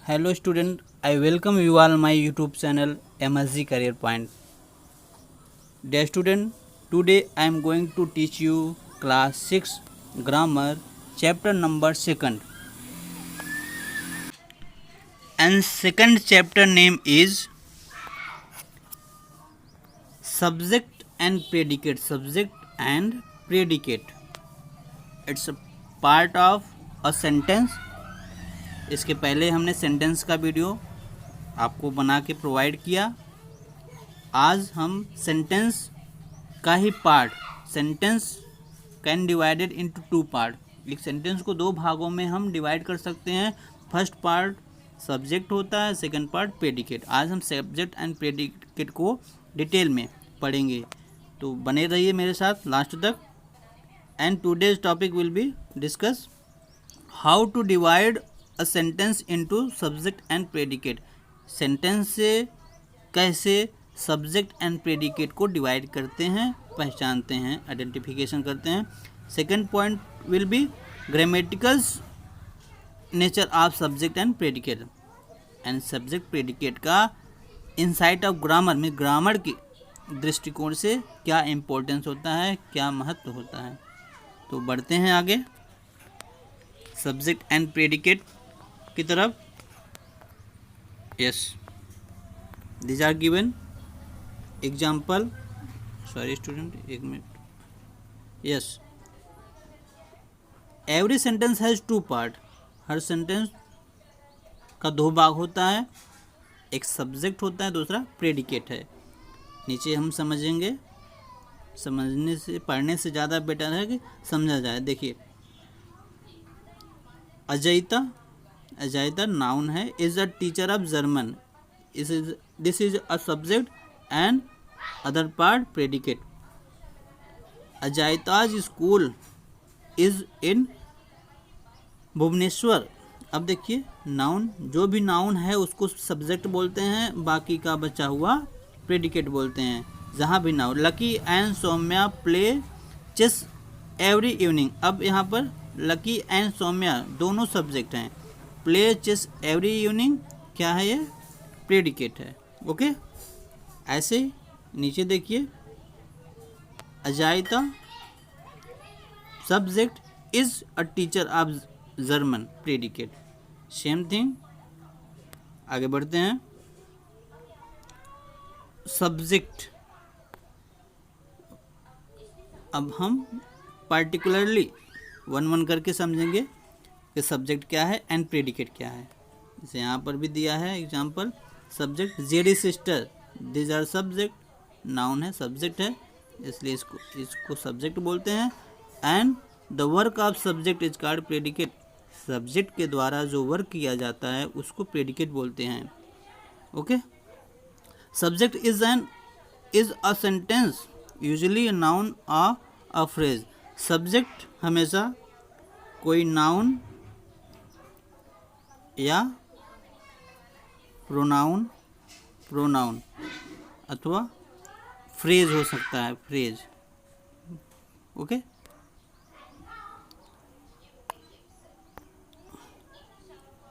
Hello student, I welcome you all my YouTube channel MSG Career Point. Dear student, today I am going to teach you class 6 grammar chapter number 2nd. And second chapter name is subject and predicate. Subject and predicate. It's a part of a sentence. इसके पहले हमने sentence का video आपको बना के provide किया। आज हम सेंटेंस का ही part, sentence can divided into 2 part. एक सेंटेंस को 2 भागों में हम डिवाइड कर सकते हैं। फर्स्ट पार्ट सब्जेक्ट होता है, सेकंड पार्ट प्रेडिकेट। आज हम सब्जेक्ट एंड प्रेडिकेट को डिटेल में पढ़ेंगे, तो बने रहिए मेरे साथ लास्ट तक। And today's topic will be discuss how to divide a sentence into subject and predicate. Sentence से कैसे सब्जेक्ट एंड प्रेडिकेट को डिवाइड करते हैं, पहचानते हैं, आइडेंटिफिकेशन करते हैं। Second point will be grammaticals nature of subject and predicate. And subject predicate का इनसाइट ऑफ ग्रामर में ग्रामर के दृष्टिकोण से क्या इम्पोर्टेंस होता है, क्या महत्व होता है। तो बढ़ते हैं आगे सब्जेक्ट एंड प्रेडिकेट की तरफ। Yes, these are given example. Sorry student, 1 minute. Yes, every sentence has 2 part. Her sentence का 2 भाग होता है, एक सब्जेक्ट होता है, दूसरा प्रेडिकेट है। नीचे हम समझेंगे, समझने से पढ़ने से ज़्यादा बेटर है कि समझा जाए। देखिए, अजयता नाउन है, is a teacher of German. This is a subject and other part predicate. Ajayta's school is in Bhubaneswar. अब देखिए, नाउन, जो भी नाउन है उसको सब्जेक्ट बोलते हैं, बाकी का बचा हुआ प्रेडिकेट बोलते हैं। जहाँ भी noun, Lucky and Saumya play chess every evening. अब यहाँ पर लकी एंड सौम्या दोनों सब्जेक्ट हैं। प्ले चेस एवरी इवनिंग क्या है, ये प्रेडिकेट है। ओके, ऐसे नीचे देखिए, Ajayta subject is a teacher of German, predicate. Same thing, आगे बढ़ते हैं। सब्जेक्ट, अब हम पार्टिकुलरली 1-1 करके समझेंगे कि सब्जेक्ट क्या है एंड प्रेडिकेट क्या है। जैसे यहाँ पर भी दिया है example, subject JD sister, this are subject. Noun है, सब्जेक्ट है, इसलिए इसको सब्जेक्ट बोलते हैं। And the work of subject is called predicate. Subject के द्वारा जो वर्क किया जाता है उसको प्रेडिकेट बोलते हैं। Okay, subject is a sentence, usually noun और अ फ्रेज। सब्जेक्ट हमेशा कोई नाउन या प्रोनाउन अथवा फ्रेज हो सकता है, फ्रेज। ओके,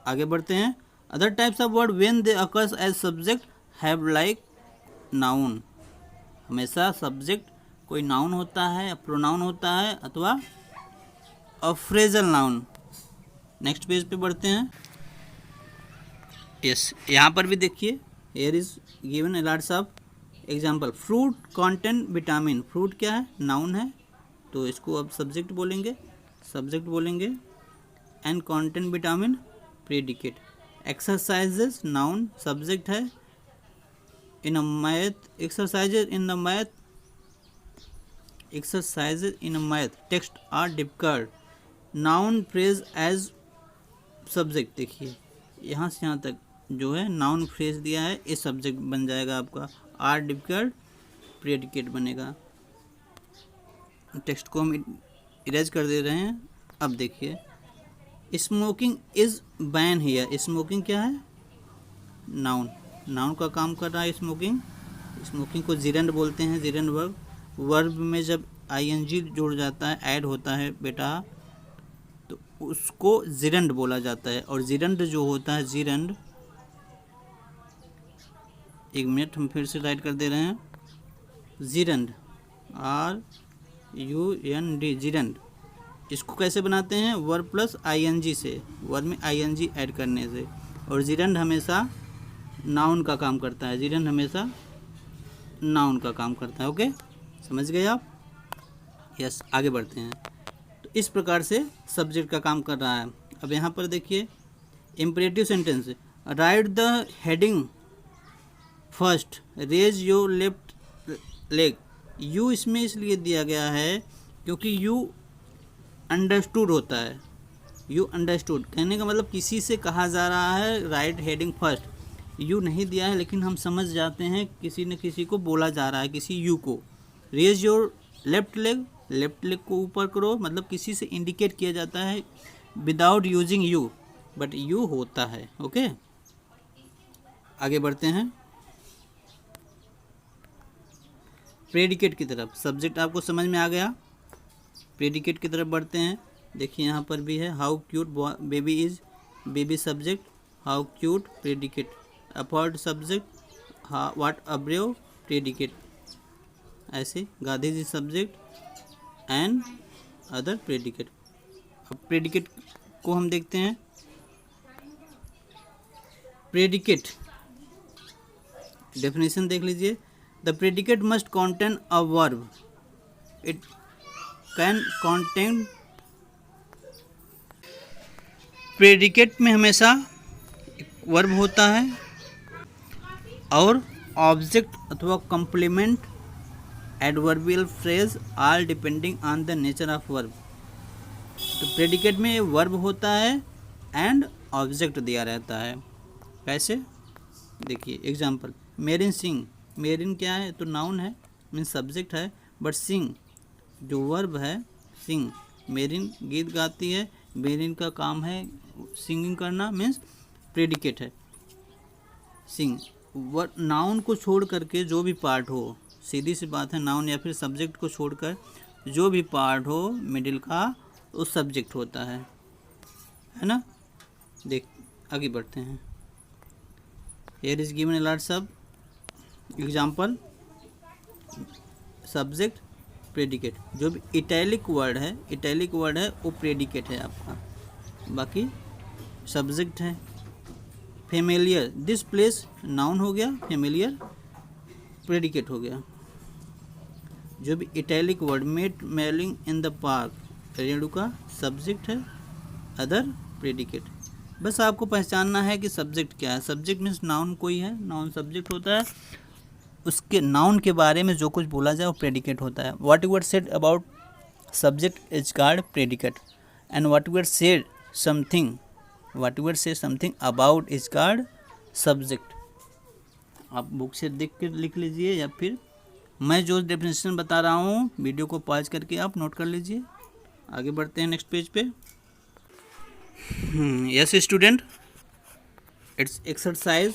आगे बढ़ते हैं। Other types of word when they occurs as subject have like noun. हमेशा सब्जेक्ट कोई नाउन होता है, प्रोनाउन होता है, अथवा a phrasal noun. Next page पे बढ़ते हैं। यस, यहाँ पर भी देखिए, here is given lots of example. Fruit content vitamin. Fruit क्या है, नाउन है, तो इसको अब सब्जेक्ट बोलेंगे, and content vitamin predicate. Exercises, noun, subject है। In a math, exercises in a math text are difficult. Noun phrase as subject. देखिए, यहाँ से यहाँ तक जो है नाउन फ्रेज दिया है, ये सब्जेक्ट बन जाएगा आपका। आर डिफिकल्ट प्रेडिकेट बनेगा। टेक्स्ट को हम इरेज कर दे रहे हैं। अब देखिए, smoking is ban here. Smoking क्या है, नाउन का काम कर रहा है स्मोकिंग। स्मोकिंग को जिरेंड बोलते हैं, जिरेंड वर्ब में जब आईएनजी जुड़ जाता है, ऐड होता है बेटा, तो उसको जिरंड बोला जाता है। और जिरंड जो होता है, जिरंड, एक मिनट हम फिर से राइट कर दे रहे हैं, जिरंड, RUND, जिरंड। इसको कैसे बनाते हैं? वर्ब प्लस ING से, वर्ब में ING ऐड करने से। और जिरंड हमेशा नाउन का काम करता है, जिरंड हमेशा नाउन का काम करता है। ओके, समझ गए आप? यस, आगे बढ़ते हैं। तो इस प्रकार से सब्जेक्ट का काम कर रहा है। अब यहाँ पर देखिए imperative sentence, right the heading first, raise your left leg. You इसमें इसलिए दिया गया है क्योंकि यू अंडरस्टूड होता है। यू अंडरस्टूड कहने का मतलब किसी से कहा जा रहा है राइट हेडिंग फर्स्ट। यू नहीं दिया है लेकिन हम समझ जाते हैं किसी न किसी को बोला जा रहा है, किसी यू को। Raise your left leg, left leg को ऊपर करो, मतलब किसी से इंडिकेट किया जाता है without using you, but you होता है। ओके, आगे बढ़ते हैं प्रेडिकेट की तरफ। सब्जेक्ट आपको समझ में आ गया, प्रेडिकेट की तरफ बढ़ते हैं। देखिए यहाँ पर भी है, how cute baby is, baby subject, how cute predicate, afford subject, what a brave predicate, ऐसे Gandhi ji subject and other predicate. अब प्रेडिकेट को हम देखते हैं। प्रेडिकेट डेफिनेशन देख लीजिए, the predicate must contain a verb, it can contain. Predicate में हमेशा वर्ब होता है और ऑब्जेक्ट अथवा complement, adverbial phrase, all depending on the nature of verb. तो प्रेडिकेट में वर्ब होता है एंड ऑब्जेक्ट दिया रहता है। कैसे? देखिए एग्जांपल, मेरिन सिंग, मेरिन क्या है? तो नाउन है, मीन्स सब्जेक्ट है, बट सिंग जो वर्ब है, सिंग, मेरिन गीत गाती है, मेरिन का काम है सिंगिंग करना, मीन्स प्रेडिकेट है सिंग। नाउन को छोड़ करके जो भी पार्ट हो, सीधी सी बात है, नाउन या फिर सब्जेक्ट को छोड़कर जो भी पार्ट हो मिडिल का, वो सब्जेक्ट होता है ना। देख आगे बढ़ते हैं। Here is given lots of example, subject predicate. जो भी इटैलिक वर्ड है, इटैलिक वर्ड है वो प्रेडिकेट है आपका, बाकी सब्जेक्ट है। फेमिलियर, दिस प्लेस नाउन हो गया, फेमिलियर प्रेडिकेट हो गया। जो भी italic word, met mailing in the park, Renuka subject है, अदर प्रेडिकेट। बस आपको पहचानना है कि सब्जेक्ट क्या है। सब्जेक्ट मीन्स नाउन कोई है, नाउन सब्जेक्ट होता है, उसके नाउन के बारे में जो कुछ बोला जाए वो प्रेडिकेट होता है। What you are said about subject is called predicate, and what you are said something, what you are say something about is called subject. आप बुक से देख कर लिख लीजिए, या फिर मैं जो डेफिनेशन बता रहा हूँ वीडियो को पॉज करके आप नोट कर लीजिए। आगे बढ़ते हैं नेक्स्ट पेज पे। Yes student, it's exercise,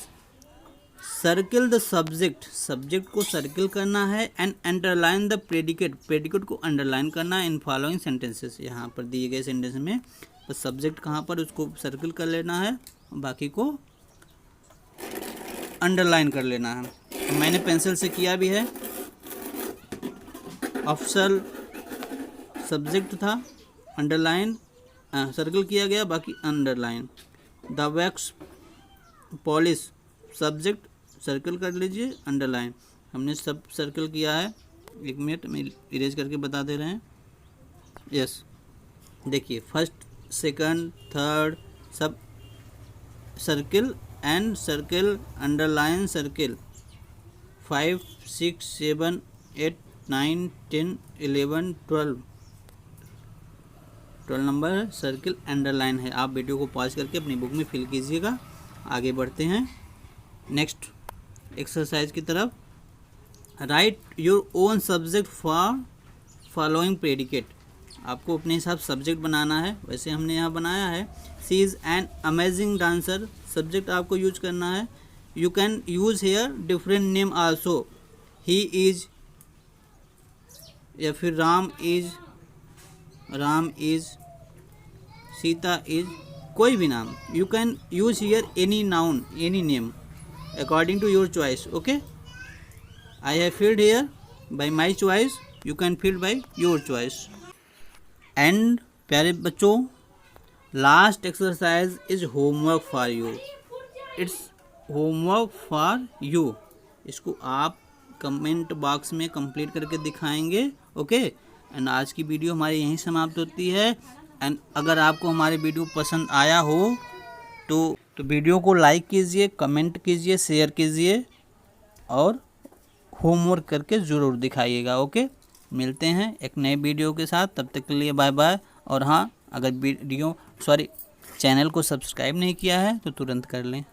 circle the subject, subject को सर्किल करना है, and underline the predicate, predicate को अंडरलाइन करना है इन फॉलोइंग सेंटेंसेस। यहाँ पर दिए गए सेंटेंस में तो सब्जेक्ट कहाँ पर, उसको सर्किल कर लेना है, बाकी को अंडरलाइन कर लेना है। मैंने पेंसिल से किया भी है। ऑफिशियल सब्जेक्ट था, अंडरलाइन सर्किल किया गया, बाकी underline. The wax polish, subject circle कर लीजिए, अंडरलाइन। हमने सब सर्किल किया है, एक मिनट में इरेज करके बता दे रहे हैं। यस, देखिए फर्स्ट सेकंड थर्ड सब circle, and circle, underline circle. 5 6 7 8 9 10 11 12 number circle underline है। आप वीडियो को पॉज करके अपनी बुक में फिल कीजिएगा। आगे बढ़ते हैं नेक्स्ट एक्सरसाइज की तरफ। Right your own subject for following predicate, आपको अपने हिसाब सब्जेक्ट बनाना है, वैसे हमने यहाँ बनाया है। She is an amazing dancer, subject आपको यूज करना है। You can use here different name also, he is, या फिर राम इज, सीता इज, कोई भी नाम, you can use here any noun, any name according to your choice. Okay, I have filled here by my choice, you can fill by your choice. And प्यारे बच्चों, last exercise is homework for you. It's homework for you. इसको आप comment box में complete करके दिखाएंगे. Okay, and आज की video हमारी यहीं समाप्त होती है. एंड अगर आपको हमारी वीडियो पसंद आया हो तो वीडियो को लाइक कीजिए, कमेंट कीजिए, शेयर कीजिए और होमवर्क करके ज़रूर दिखाइएगा. ओके, मिलते हैं एक नए वीडियो के साथ. तब तक के लिए बाय बाय. और हाँ, अगर चैनल को सब्सक्राइब नहीं किया है तो तुरंत कर लें.